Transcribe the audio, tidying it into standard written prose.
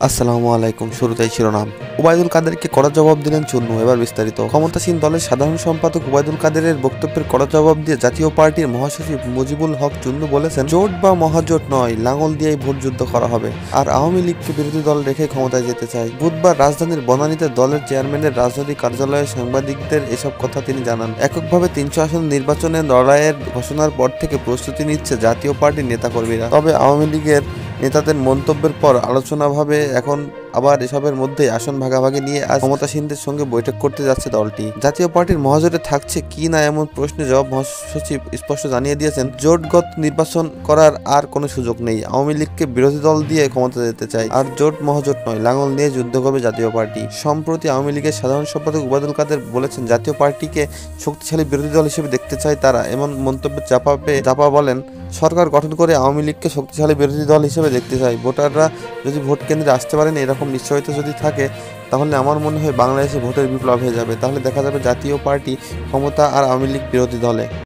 আসসালামু আলাইকুম। শুরুতেই শিরোনাম। ওবায়দুল কাদেরকে কড়া জবাব দিলেন চুন্নু। এবার বিস্তারিত। ক্ষমতাসীন দলের সাধারণ সম্পাদক ওবায়দুল কাদেরের বক্তব্যের কড়া জবাব দিয়ে জাতীয় পার্টির মহাসচিব মুজিবুল হক চুন্নু বলেছেন, জোট বা মহাজোট নয়, লাঙল দিয়েই ভোট যুদ্ধ করা হবে। আর আওয়ামী লীগকে বিরোধী দল রেখে ক্ষমতায় যেতে চায়। বুধবার রাজধানীর বনানীতে দলের চেয়ারম্যানের রাজনৈতিক কার্যালয়ে সাংবাদিকদের এসব কথা তিনি জানান। এককভাবে ৩০০ আসন নির্বাচনে লড়াইয়ের ঘোষণার পর থেকে প্রস্তুতি নিচ্ছে জাতীয় পার্টির নেতাকর্মীরা। তবে আওয়ামী লীগের নেতাদের মন্তব্যের পর আলোচনাভাবে এখন আবার এসবের মধ্যেই আসন ভাগাভাগি নিয়ে আজ ক্ষমতাসীনদের সঙ্গে বৈঠক করতে যাচ্ছে দলটি। জাতীয় পার্টির মহাজোটে থাকছে কি না এমন প্রশ্নে জবাব মহাসচিব স্পষ্ট জানিয়ে দিয়েছেন, জোটগত নির্বাচন করার আর কোনো সুযোগ নেই। আওয়ামী লীগকে বিরোধী দল দিয়ে ক্ষমতা যেতে চায়। আর জোট মহাজোট নয়, লাঙল নিয়ে যুদ্ধ করবে জাতীয় পার্টি। সম্প্রতি আওয়ামী লীগের সাধারণ সম্পাদক ওবায়দুল কাদের বলেছেন, জাতীয় পার্টিকে শক্তিশালী বিরোধী দল হিসেবে দেখতে চায় তারা। এমন মন্তব্যের চাপা বলেন, সরকার গঠন করে আওয়ামী লীগকে শক্তিশালী বিরোধী দল হিসেবে দেখতে চাই। ভোটাররা যদি ভোট কেন্দ্রে আসতে পারেন, এরকম নিশ্চয়তা যদি থাকে, তাহলে আমার মনে হয় বাংলাদেশে ভোটের বিপ্লব হয়ে যাবে। তাহলে দেখা যাবে জাতীয় পার্টি ক্ষমতা আর আওয়ামী লীগ বিরোধী দলে।